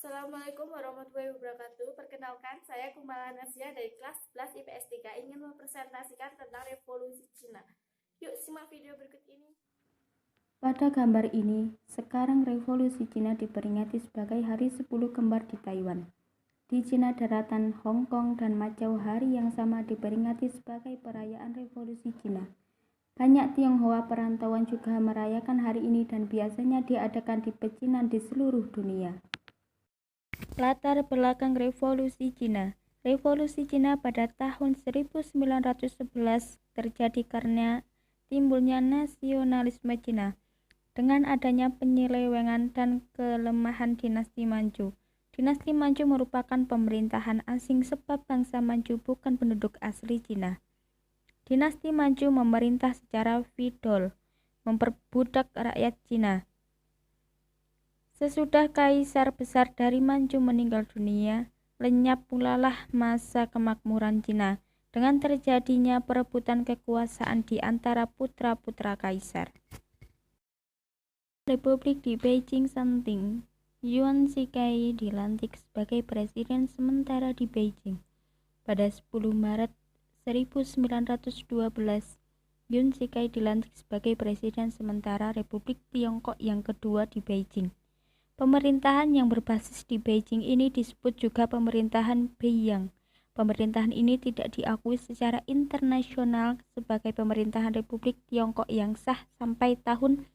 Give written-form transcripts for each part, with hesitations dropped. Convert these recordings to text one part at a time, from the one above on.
Assalamualaikum warahmatullahi wabarakatuh. Perkenalkan, saya Kumala Nasya dari kelas 11 IPS 3 ingin mempresentasikan tentang revolusi Cina. Yuk simak video berikut ini. Pada gambar ini, sekarang revolusi Cina diperingati sebagai hari 10 kembar di Taiwan. Di Cina daratan, Hong Kong, dan Macau hari yang sama diperingati sebagai perayaan revolusi Cina. Banyak Tionghoa perantauan juga merayakan hari ini dan biasanya diadakan di pecinan di seluruh dunia. Latar belakang revolusi Cina. Revolusi Cina pada tahun 1911 terjadi karena timbulnya nasionalisme Cina. Dengan adanya penyelewengan dan kelemahan dinasti Manchu. Dinasti Manchu merupakan pemerintahan asing sebab bangsa Manchu bukan penduduk asli Cina. Dinasti Manchu memerintah secara feodal, memperbudak rakyat Cina. Sesudah kaisar besar dari Manchu meninggal dunia, lenyap pulalah masa kemakmuran Cina dengan terjadinya perebutan kekuasaan di antara putra-putra kaisar. Republik di Beijing Santing, Yuan Shikai dilantik sebagai presiden sementara di Beijing. Pada 10 Maret 1912, Yuan Shikai dilantik sebagai presiden sementara Republik Tiongkok yang kedua di Beijing. Pemerintahan yang berbasis di Beijing ini disebut juga pemerintahan Beiyang. Pemerintahan ini tidak diakui secara internasional sebagai pemerintahan Republik Tiongkok yang sah sampai tahun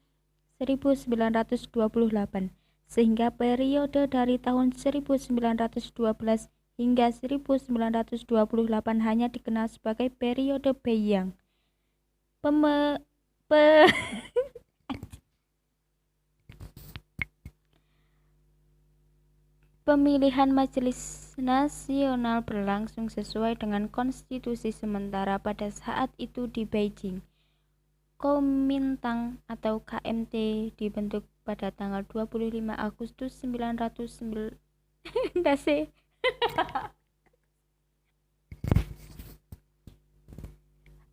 1928, sehingga periode dari tahun 1912 hingga 1928 hanya dikenal sebagai periode Beiyang. Pemilihan Majelis Nasional berlangsung sesuai dengan konstitusi sementara pada saat itu di Beijing. Kuomintang atau KMT dibentuk pada tanggal 25 Agustus 1909.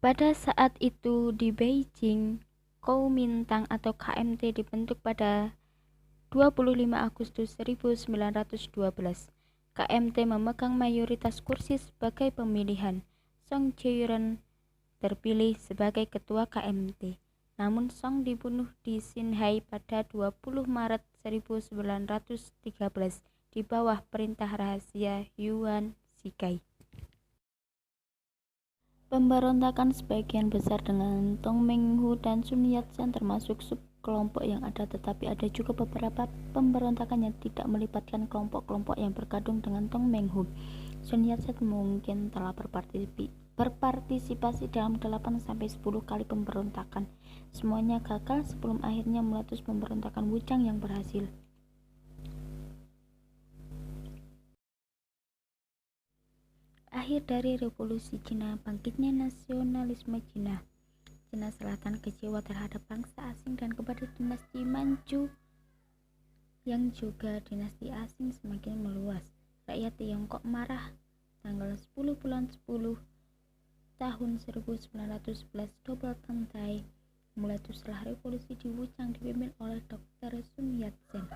Pada saat itu di Beijing, Kuomintang atau KMT dibentuk pada 25 Agustus 1912. KMT memegang mayoritas kursi sebagai pemilihan. Song Jiren terpilih sebagai ketua KMT. Namun Song dibunuh di Xinhai pada 20 Maret 1913 di bawah perintah rahasia Yuan Shikai. Pemberontakan sebagian besar dengan Tong Menghu dan Sun Yat-sen termasuk subkelompok yang ada, tetapi ada juga beberapa pemberontakan yang tidak melibatkan kelompok-kelompok yang bergabung dengan Tong Menghu. Sun Yat-sen mungkin telah berpartisipasi dalam 8-10 kali pemberontakan. Semuanya gagal sebelum akhirnya meletus pemberontakan Wuchang yang berhasil. Akhir dari revolusi Cina, bangkitnya nasionalisme Cina. Cina Selatan kecewa terhadap bangsa asing dan kepada dinasti Manchu yang juga dinasti asing semakin meluas. Rakyat Tiongkok marah. Tanggal 10 bulan 10 tahun 1911 double pantai meletuslah revolusi di Wuchang dipimpin oleh Dr. Sun Yat-sen.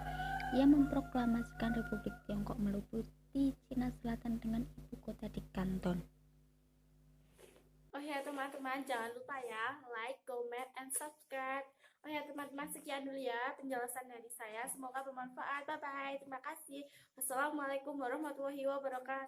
Ia memproklamasikan Republik Tiongkok meliputi Cina Selatan dengan ibu kota di Kanton. Oh ya teman-teman, jangan lupa ya like, comment, and subscribe. Oh ya teman-teman, sekian dulu ya penjelasan dari saya. Semoga bermanfaat. Bye-bye. Terima kasih. Wassalamualaikum warahmatullahi wabarakatuh.